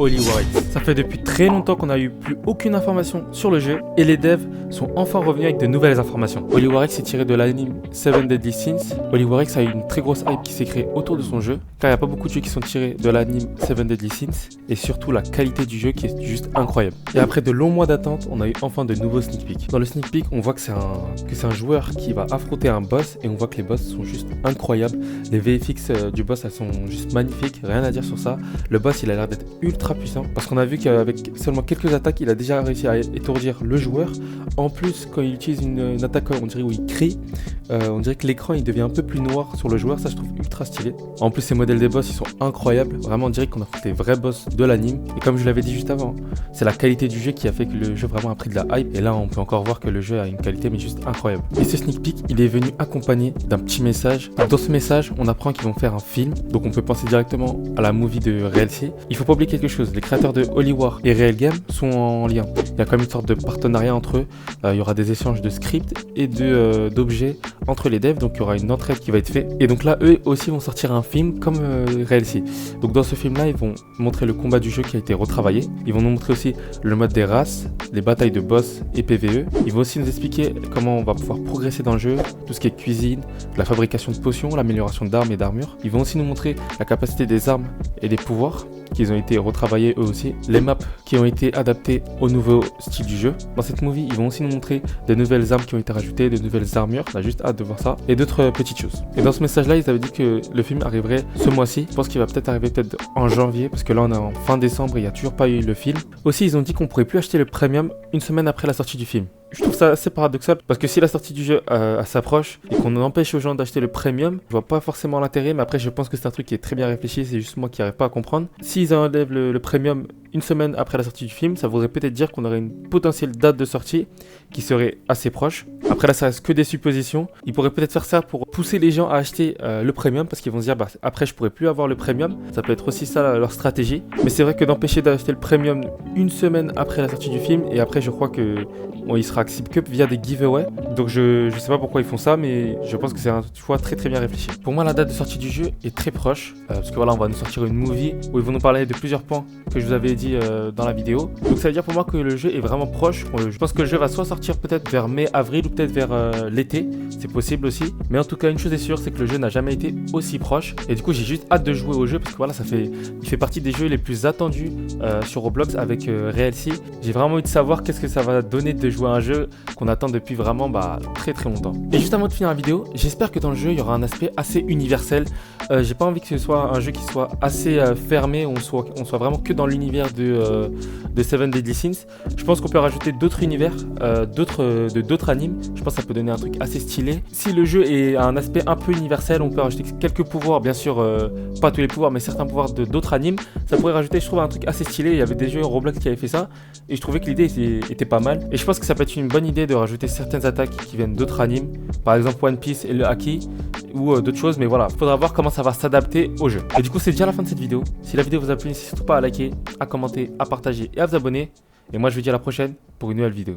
Holy War X. Ça fait depuis très longtemps qu'on n'a eu plus aucune information sur le jeu et les devs sont enfin revenus avec de nouvelles informations. Holy War X est tiré de l'anime Seven Deadly Sins. Holy War X a eu une très grosse hype qui s'est créée autour de son jeu car il n'y a pas beaucoup de jeux qui sont tirés de l'anime Seven Deadly Sins et surtout la qualité du jeu qui est juste incroyable. Et après de longs mois d'attente, on a eu enfin de nouveaux sneak peeks. Dans le sneak peek, on voit que c'est un joueur qui va affronter un boss et on voit que les boss sont juste incroyables. Les VFX du boss, elles sont juste magnifiques, rien à dire sur ça. Le boss, il a l'air d'être ultra puissant parce qu'on a vu qu'avec seulement quelques attaques il a déjà réussi à étourdir le joueur. En plus quand il utilise une attaque, on dirait où il crie, on dirait que l'écran il devient un peu plus noir sur le joueur, ça je trouve ultra stylé. En plus ces modèles des boss ils sont incroyables, vraiment on dirait qu'on a fait des vrais boss de l'anime. Et comme je l'avais dit juste avant, c'est la qualité du jeu qui a fait que le jeu vraiment a pris de la hype. Et là on peut encore voir que le jeu a une qualité mais juste incroyable. Et ce sneak peek il est venu accompagné d'un petit message. Dans ce message on apprend qu'ils vont faire un film, donc on peut penser directement à la movie de RLC. Il faut pas oublier quelque chose, les créateurs de Holy War et Real Game sont en lien. Il y a quand même une sorte de partenariat entre eux. Il y aura des échanges de scripts et d'objets entre les devs. Donc il y aura une entraide qui va être faite. Et donc là, eux aussi vont sortir un film comme RLC. Donc dans ce film-là, ils vont montrer le combat du jeu qui a été retravaillé. Ils vont nous montrer aussi le mode des races, les batailles de boss et PvE. Ils vont aussi nous expliquer comment on va pouvoir progresser dans le jeu, tout ce qui est cuisine, la fabrication de potions, l'amélioration d'armes et d'armures. Ils vont aussi nous montrer la capacité des armes et des pouvoirs qui ont été retravaillés eux aussi, les maps qui ont été adaptées au nouveau style du jeu. Dans cette movie, ils vont aussi nous montrer des nouvelles armes qui ont été rajoutées, de nouvelles armures, on a juste hâte de voir ça, et d'autres petites choses. Et dans ce message-là, ils avaient dit que le film arriverait ce mois-ci. Je pense qu'il va peut-être arriver en janvier, parce que là on est en fin décembre et il n'y a toujours pas eu le film. Aussi, ils ont dit qu'on pourrait plus acheter le premium une semaine après la sortie du film. Je trouve ça assez paradoxal parce que si la sortie du jeu s'approche et qu'on empêche aux gens d'acheter le premium, je vois pas forcément l'intérêt, mais après je pense que c'est un truc qui est très bien réfléchi, c'est juste moi qui n'arrive pas à comprendre. S'ils enlèvent le premium une semaine après la sortie du film, ça voudrait peut-être dire qu'on aurait une potentielle date de sortie qui serait assez proche. Après là ça reste que des suppositions. Ils pourraient peut-être faire ça pour pousser les gens à acheter le premium parce qu'ils vont se dire bah après je pourrais plus avoir le premium. Ça peut être aussi ça leur stratégie. Mais c'est vrai que d'empêcher d'acheter le premium une semaine après la sortie du film et après je crois que il sera accessible que via des giveaways. Donc je sais pas pourquoi ils font ça, mais je pense que c'est un choix très très bien réfléchi. Pour moi la date de sortie du jeu est très proche parce que voilà on va nous sortir une movie où ils vont nous parler de plusieurs points que je vous avais dit dans la vidéo. Donc ça veut dire pour moi que le jeu est vraiment proche. Je pense que le jeu va soit sortir peut-être vers mai, avril ou peut-être vers l'été. C'est possible aussi. Mais en tout cas une chose est sûre, c'est que le jeu n'a jamais été aussi proche. Et du coup j'ai juste hâte de jouer au jeu parce que voilà il fait partie des jeux les plus attendus sur Roblox avec RLC. J'ai vraiment envie de savoir qu'est-ce que ça va donner de jouer à un jeu qu'on attend depuis vraiment très très longtemps. Et juste avant de finir la vidéo, j'espère que dans le jeu il y aura un aspect assez universel. J'ai pas envie que ce soit un jeu qui soit assez fermé, on soit vraiment que dans l'univers de Seven Deadly Sins. Je pense qu'on peut rajouter d'autres univers, d'autres animes. Je pense que ça peut donner un truc assez stylé. Si le jeu est un aspect un peu universel, on peut rajouter quelques pouvoirs, bien sûr pas tous les pouvoirs, mais certains pouvoirs d'autres animes. Ça pourrait rajouter, je trouve, un truc assez stylé. Il y avait des jeux Roblox qui avaient fait ça et je trouvais que l'idée était pas mal. Et je pense que ça peut être une bonne idée de rajouter certaines attaques qui viennent d'autres animes, par exemple One Piece et le Haki ou d'autres choses, mais voilà, il faudra voir comment ça va s'adapter au jeu. Et du coup c'est déjà la fin de cette vidéo. Si la vidéo vous a plu, n'hésitez surtout pas à liker, à commenter, à partager et à vous abonner. Et moi je vous dis à la prochaine pour une nouvelle vidéo.